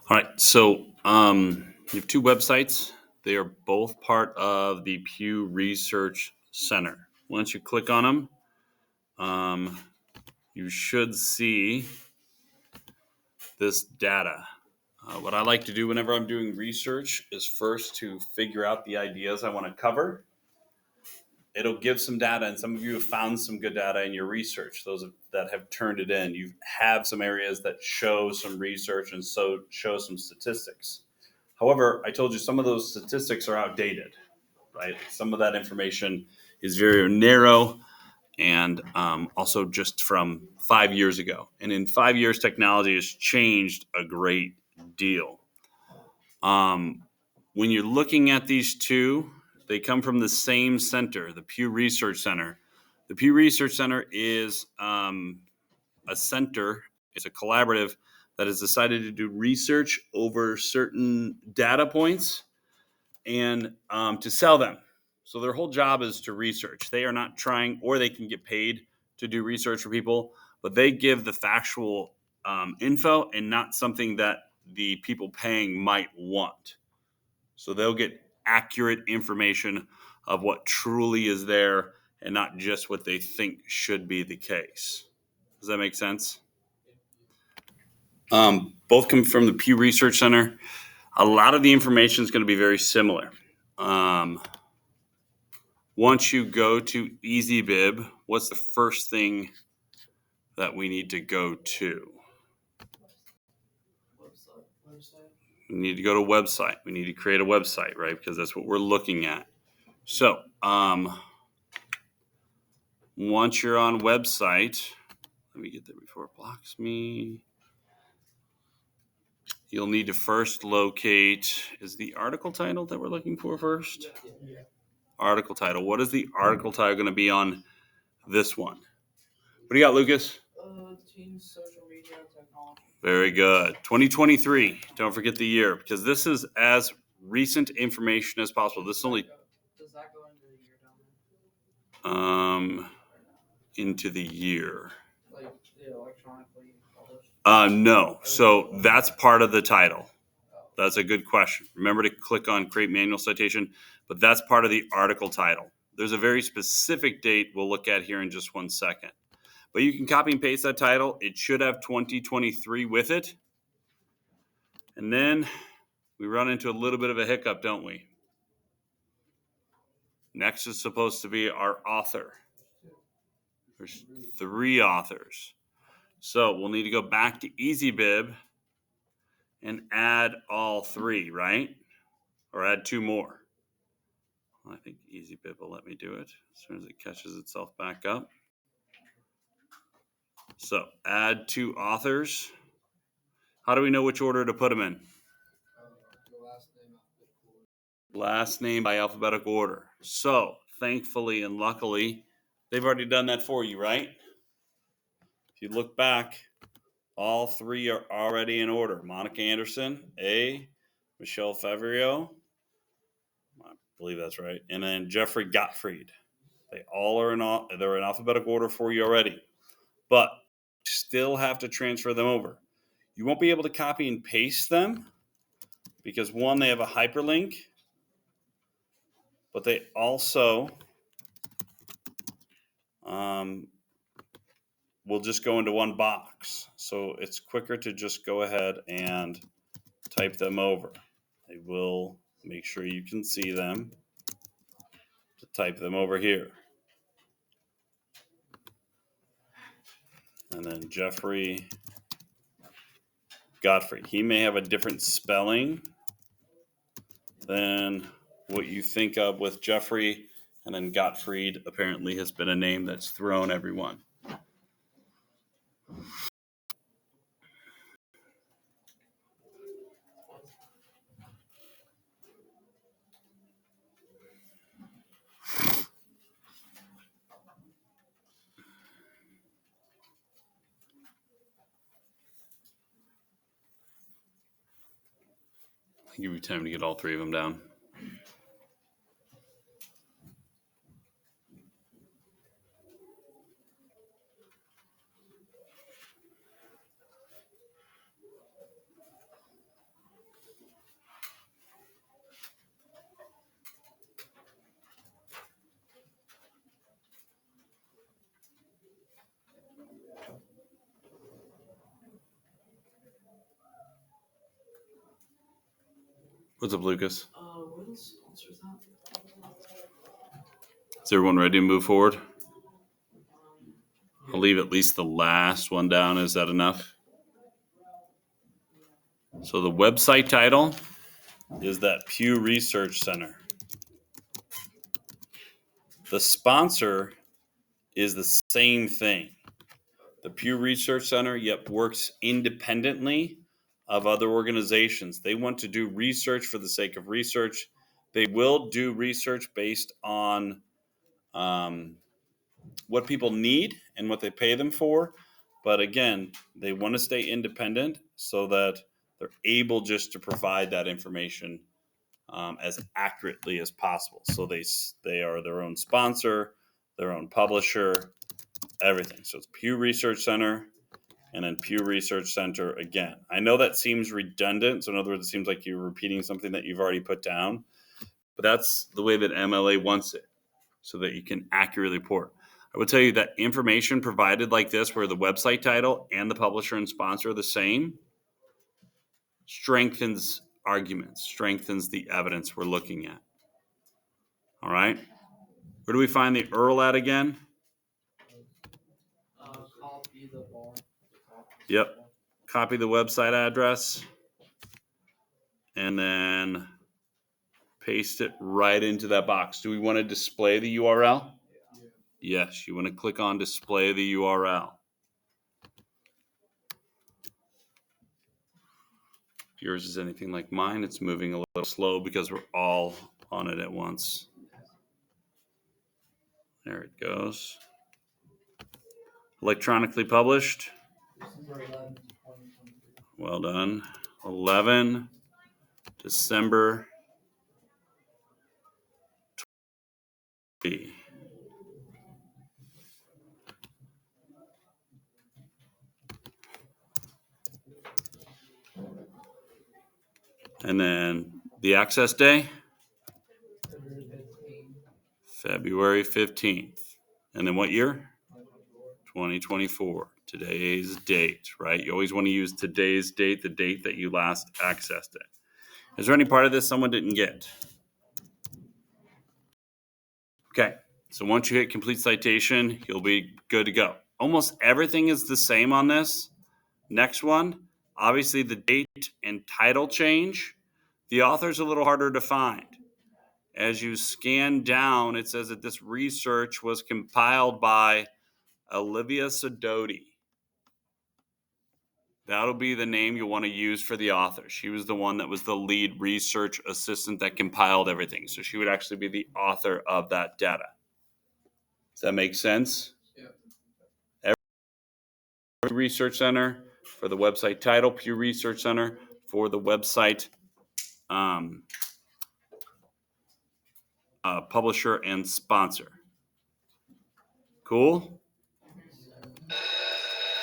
All right, so you have two websites. They are both part of the Pew Research Center. Once you click on them, you should see this data. What I like to do whenever I'm doing research is first to figure out the ideas I want to cover. It'll give some data, and some of you have found some good data in your research. Those that have turned it in, you have some areas that show some research and so show some statistics. However, I told you some of those statistics are outdated, right? Some of that information is very narrow and also just from 5 years ago. And in 5 years, technology has changed a great deal. When you're looking at these two, they come from the same center, the Pew Research Center. The Pew Research Center is a center, it's a collaborative that has decided to do research over certain data points and to sell them. So their whole job is to research. They are not trying, or they can get paid to do research for people, but they give the factual info and not something that the people paying might want. So they'll get accurate information of what truly is there and not just what they think should be the case. Does that make sense? Both come from the Pew Research Center. A lot of the information is going to be very similar. Once you go to EasyBib, what's the first thing that we need to go to? We need to go to website. We need to create a website, right? Because that's what we're looking at. So once you're on website, let me get there before it blocks me. You'll need to first locate, is the article title that we're looking for first? Yeah. Article title. What is the article title going to be on this one? What do you got, Lucas? Teen social media technology. Very good. 2023. Don't forget the year, because this is as recent information as possible. This is only. Does that go into the year down there? Into the year. Like the electronically published? No. So that's part of the title. That's a good question. Remember to click on Create Manual Citation, but that's part of the article title. There's a very specific date we'll look at here in just 1 second. But you can copy and paste that title. It should have 2023 with it. And then we run into a little bit of a hiccup, don't we? Next is supposed to be our author. There's 3 authors. So we'll need to go back to EasyBib and add all 3, right? Or add 2 more. I think EasyBib will let me do it as soon as it catches itself back up. So add 2 authors. How do we know which order to put them in? Last name by alphabetical order. So thankfully and luckily, they've already done that for you, right? If you look back, all 3 are already in order. Monica Anderson, A. Michelle Favreau, I believe that's right, and then Jeffrey Gottfried. They all are they're in alphabetical order for you already, but you still have to transfer them over. You won't be able to copy and paste them because one, they have a hyperlink, but they also will just go into one box. So it's quicker to just go ahead and type them over. I will make sure you can see them. To type them over here. And then Jeffrey Godfrey. He may have a different spelling than what you think of with Jeffrey. And then Gottfried apparently has been a name that's thrown everyone. I'll give you time to get all 3 of them down. What's up, Lucas? What else sponsors that? Is everyone ready to move forward? I'll leave at least the last one down. Is that enough? So the website title is that Pew Research Center. The sponsor is the same thing. The Pew Research Center, works independently of other organizations. They want to do research for the sake of research. They will do research based on what people need and what they pay them for. But again, they want to stay independent so that they're able just to provide that information as accurately as possible. So they are their own sponsor, their own publisher, everything. So it's Pew Research Center and then Pew Research Center again. I know that seems redundant. So in other words, it seems like you're repeating something that you've already put down. But that's the way that MLA wants it, so that you can accurately report. I would tell you that information provided like this, where the website title and the publisher and sponsor are the same, strengthens arguments, strengthens the evidence we're looking at. All right. Where do we find the URL at again? Copy the bar. Yep. Copy the website address and then paste it right into that box. Do we want to display the URL? Yes, you want to click on display the URL. If yours is anything like mine, it's moving a little slow because we're all on it at once. There it goes. Electronically published. Well done. 11 December 20. And then the access day, February 15th. And then what year? 2024. Today's date, right? You always want to use today's date, the date that you last accessed it. Is there any part of this someone didn't get? Okay, so once you hit complete citation, you'll be good to go. Almost everything is the same on this. Next one, obviously the date and title change. The author's a little harder to find. As you scan down, it says that this research was compiled by Olivia Sidoti. That'll be the name you'll want to use for the author. She was the one that was the lead research assistant that compiled everything. So she would actually be the author of that data. Does that make sense? Yeah. Pew Research Center for the website title, Pew Research Center for the website publisher and sponsor. Cool?